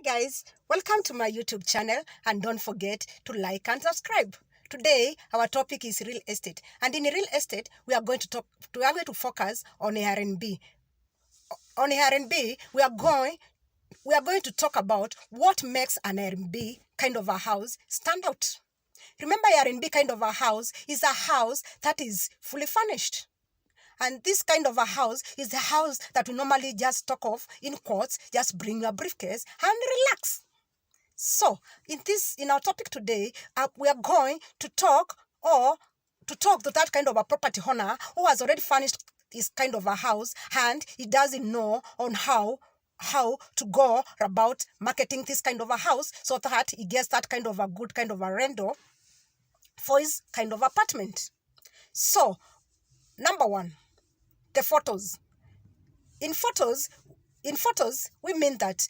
Hi guys, welcome to my YouTube channel and don't forget to like and subscribe. Today our topic is real estate, and in real estate we are going to focus on R&B. On R&B we are going to talk about what makes an R&B kind of a house stand out. Remember, R&B kind of a house is a house that is fully furnished. And this kind of a house is the house that we normally just talk of in quotes, just bring your briefcase and relax. So, in our topic today, we are going to talk to that kind of a property owner who has already furnished this kind of a house and he doesn't know on how to go about marketing this kind of a house so that he gets that kind of a good kind of a rental for his kind of apartment. So, number one, the photos. In photos, we mean that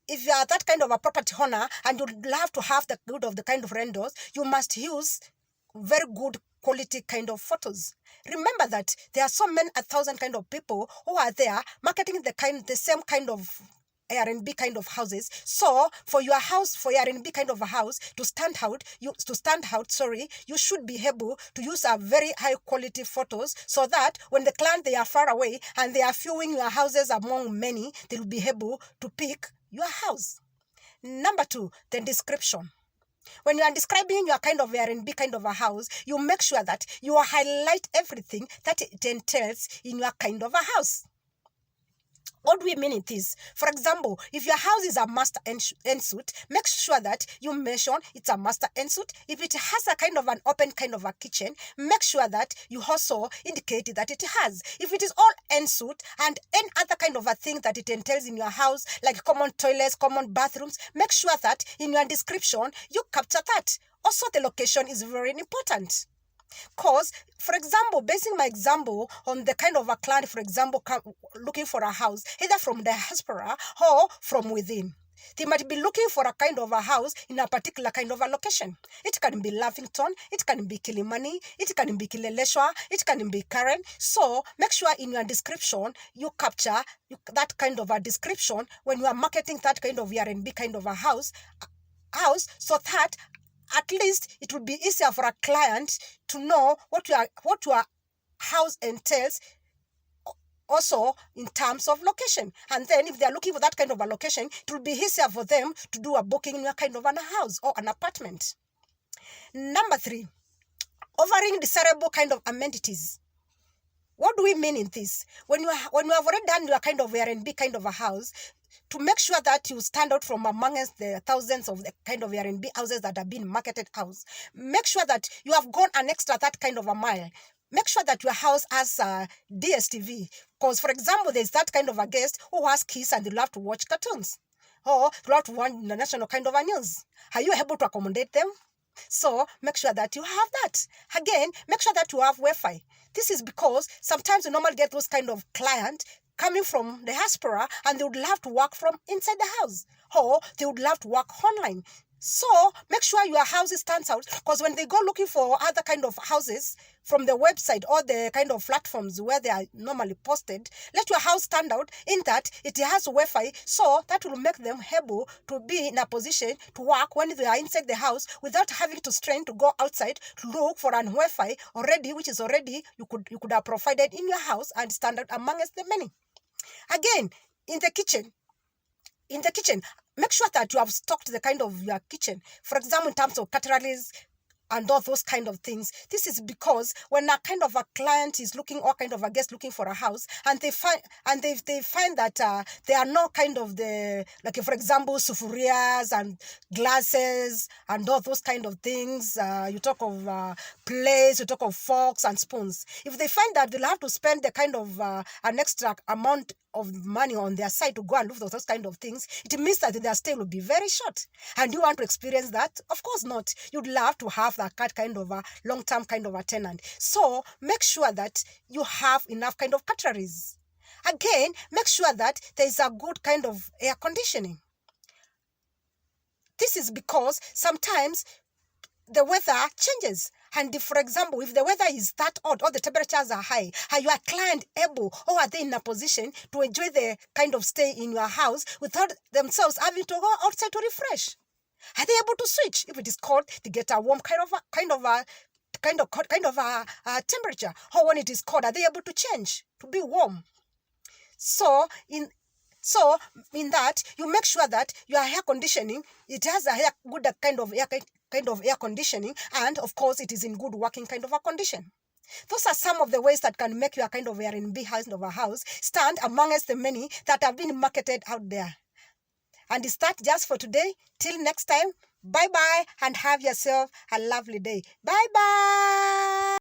if you are that kind of a property owner and you'd love to have the good of the kind of rentals, you must use very good quality kind of photos. Remember that there are so many 1,000 kind of people who are there marketing the same kind of R&B kind of houses. So for your house, for your R&B kind of a house to stand out, you should be able to use a very high quality photos so that when the client they are far away and they are viewing your houses among many, they will be able to pick your house. Number two, the description. When you are describing your kind of R&B kind of a house, you make sure that you highlight everything that it entails in your kind of a house. What do we mean in this? For example, if your house is a master ensuite, make sure that you mention it's a master ensuite. If it has a kind of an open kind of a kitchen, make sure that you also indicate that it has. If it is all ensuite and any other kind of a thing that it entails in your house, like common toilets, common bathrooms, make sure that in your description, you capture that. Also, the location is very important. Because, for example, basing my example on the kind of a client, for example, looking for a house, either from the diaspora or from within. They might be looking for a kind of a house in a particular kind of a location. It can be Lavington, it can be Kilimani, it can be Kileleshwa, it can be Karen. So make sure in your description, you capture that kind of a description when you are marketing that kind of R&B kind of a house so that at least it will be easier for a client to know what your house entails, also in terms of location. And then if they're looking for that kind of a location, it will be easier for them to do a booking in a kind of a house or an apartment. Number three, offering desirable kind of amenities. What do we mean in this? When you have already done your kind of R&B kind of a house, to make sure that you stand out from amongst the thousands of the kind of R&B houses that are being marketed out, make sure that you have gone an extra that kind of a mile. Make sure that your house has DSTV. Because, for example, there's that kind of a guest who has kids and they love to watch cartoons. Or they love to watch the national kind of a news. Are you able to accommodate them? So make sure that you have that. Again, make sure that you have Wi-Fi. This is because sometimes you normally get those kind of clients coming from the diaspora and they would love to work from inside the house, or they would love to work online. So make sure your house stands out, because when they go looking for other kind of houses from the website or the kind of platforms where they are normally posted, let your house stand out in that it has Wi-Fi, so that will make them able to be in a position to work when they are inside the house without having to strain to go outside to look for an Wi-Fi already, which is already you could have provided in your house and stand out amongst the many. Again, in the kitchen, make sure that you have stocked the kind of your kitchen. For example, in terms of cutleries and all those kind of things. This is because when a kind of a client is looking, or kind of a guest looking for a house, and they find that there are no kind of the, like for example, sufurias and glasses and all those kind of things. You talk of plates, you talk of forks and spoons. If they find that they'll have to spend the kind of an extra amount of money on their side to go and look for those kind of things, it means that their stay will be very short. And you want to experience that? Of course not. You'd love to have that kind of a long-term kind of a tenant. So make sure that you have enough kind of cutleries. Again, make sure that there is a good kind of air conditioning. This is because sometimes the weather changes And if, for example, if the weather is that hot or the temperatures are high, are your client able or are they in a position to enjoy the kind of stay in your house without themselves having to go outside to refresh? Are they able to switch? If it is cold, they get a warm kind of a temperature. Or when it is cold, are they able to change to be warm? So in that, you make sure that your air conditioning, it has a good kind of air conditioning, and of course it is in good working kind of a condition. Those are some of the ways that can make your kind of Airbnb kind of a house stand amongst the many that have been marketed out there. And is that just for today? Till next time, bye bye and have yourself a lovely day. Bye bye.